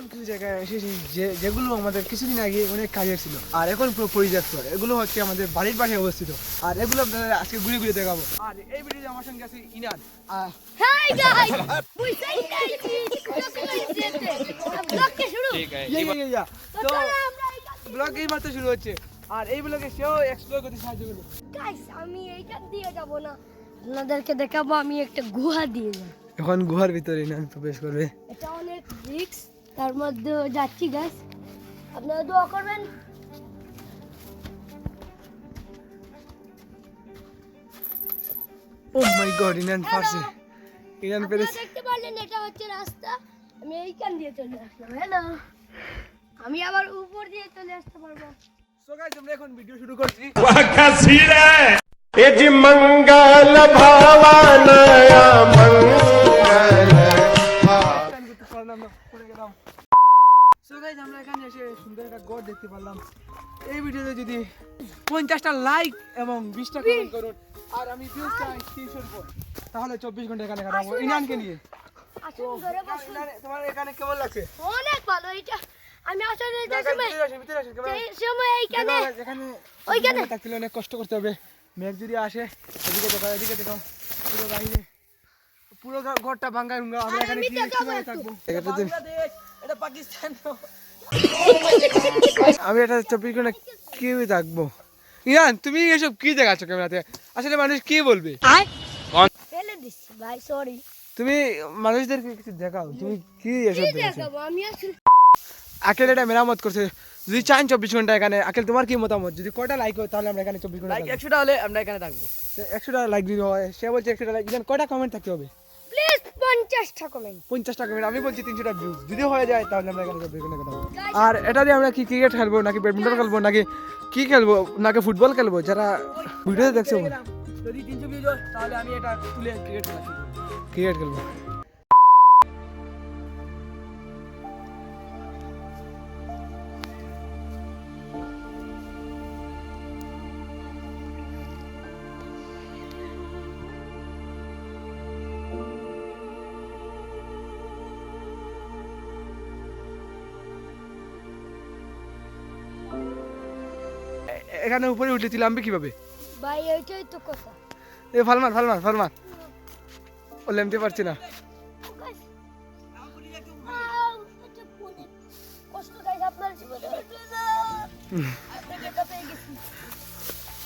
এমন কিছু জায়গায় এসেছি যেগুলো আমাদের কিছুদিন আগে অনেক কাজের ছিল আর এখন পুরো পরিত্যক্ত। এগুলো হচ্ছে আমাদের বাড়ির পাশে অবস্থিত আর এগুলো আপনাদের আজকে ঘুরে ঘুরে দেখাবো। আর এই ভিডিওতে আমার সঙ্গে আছে Inan. Hi guys we say blog के शुरू তো ব্লগ এই মাত্র শুরু হচ্ছে আর এই ব্লগে সেও এক্সপ্লোর করতে সাহায্য করবে। গাইস আমি এইটা দিয়ে যাব না, আপনাদেরকে দেখাবো আমি একটা গুহা দিয়ে যাব। এখন গুহার ভিতরে ইনান প্রবেশ করবে। এটা অনেক রিস্ক, তার মধ্যে যাচ্ছি গাইস, আপনারা দোয়া করবেন। ও মাই গড, ইনান পারছে, ইনান পেরেছে। আপনারা দেখতে পারলেন এটা হচ্ছে রাস্তা, আমি এইখান দিয়ে চলে আসলাম। হ্যালো, আমি আবার উপর দিয়ে চলে আসতে পারবো। সো গাইস আমরা এখন ভিডিও শুরু করছি। वाकसीरा एज मंगल भावनया मंगल সো গাইস আমরা এখানে এসে সুন্দর একটা গড় দেখতে পারলাম। এই ভিডিওতে যদি 50টা লাইক এবং 20টা কমেন্ট করুন আর আমি ভিউজ চাই 300 উপর, তাহলে 24 ঘন্টা এখানে কাটাবো ইনানকে নিয়ে। আসুন ঘরে বসুন। তোমার এখানে কেমন লাগছে? অনেক ভালো। এটা আমি আসলে যে সময় এইখানে এখানে ওইখানে থাকতে অনেক কষ্ট করতে হবে। মেঘ যদি আসে এদিকে দেখো, এদিকে দেখো, পুরো বাইরে পুরো ঘরটা ভাঙা ভুঙ্গা। আমরা এখানে কি কিভাবে থাকবো? এটা পাকিস্তান। আমি এটা 24 ঘন্টা কিভাবে থাকবো? ইয়ান তুমি এসব কি দেখাচ্ছ ক্যামেরাতে? আসলে মানুষ কি বলবে? ফেলে দিচ্ছি ভাই, সরি। তুমি মানুষদেরকে কিছু দেখাও, তুমি কি এসব দেখাচ্ছ? দেখাবো আমি আসলে আকেল এটা মেরামত করছে। যদি চান 24 ঘন্টা এখানে, আকেল তোমার কি মতামত? যদি কয়টা লাইক হয় তাহলে আমরা এখানে 24 ঘন্টা লাইক 100টা হলে আমরা এখানে থাকবো। 100টা লাইক দিতে হয়, সে বলছে 100টা লাইক। ইদান কয়টা কমেন্ট থাকতে হবে? প্লিজ 50টা কমেন্ট। 50টা কমেন্ট। আমি বলছি 300টা ভিউজ যদি হয়ে যায় তাহলে আমরা এখানে 24 ঘন্টা কাটাবো। আর এটা দিয়ে আমরা কি ক্রিকেট খেলবো নাকি ব্যাডমিন্টন খেলবো নাকি কি খেলবো নাকি ফুটবল খেলবো? যারা ভিডিওতে দেখছো যদি 300 ভিউজ হয় তাহলে আমি এটা তুলে ক্রিকেট খেলা শুরু করব। ক্রিকেট খেলবো। এখানে উপরে উঠলে তুই নামবি কিভাবে? ভাই এইটাই তো কথা। এ ফালমার ফালমার ফালমার, ও লেমতে পারছি না। কষ্ট গাইস আপনার জীবনে।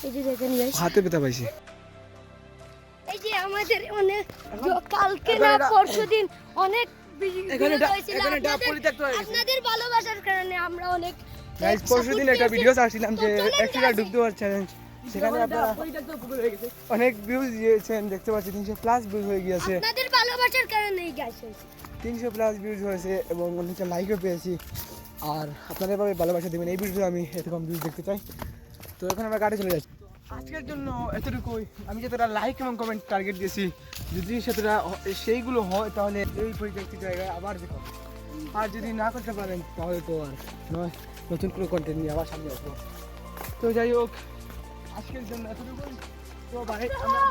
এই যে দেখেন গাইস, হাতে ব্যথা পাইছি। এই যে আমাদের অনেক কালকে না পরশুদিন অনেক এখানে হয়েছিল। এখানে ডাব পরিত্যক্ত হয়ে গেছে। আপনাদের ভালোবাসার কারণে আমরা অনেক গাইস পরশুদিন একটা ভিডিও ছাড়ছিলাম যে 100টা ডুব দেওয়ার চ্যালেঞ্জ। সেখানে আপনারা অনেক ভিউজ দিয়েছেন, দেখতে পাচ্ছি 300 প্লাস ভিউজ হয়ে গিয়েছে। আপনাদের ভালোবাসার কারণেই গাইস হয়েছে। 300 প্লাস ভিউজ হয়েছে এবং অনেকটা লাইকও পেয়েছি। আর আপনারা এভাবে ভালোবাসা দেবেন, এই ভিডিওতে আমি এরকম ভিউজ দেখতে চাই। তো এখন আমরা গাড়ি চলে যাচ্ছি। আজকের জন্য এতটুকুই। আমি যতটা লাইক এবং কমেন্ট টার্গেট দিয়েছি, যদি সেতটা সেইগুলো হয় তাহলে এই পরিত্যক্ত জায়গায় আবার দেখো। আর যদি না করতে পারেন তাহলে তো আর নয়, নতুন কোনো কন্টেন্ট নিয়ে আবার সামনে আসবো। তো যাই হোক, আজকের জন্য এতটুকুই। তো ভাই আমরা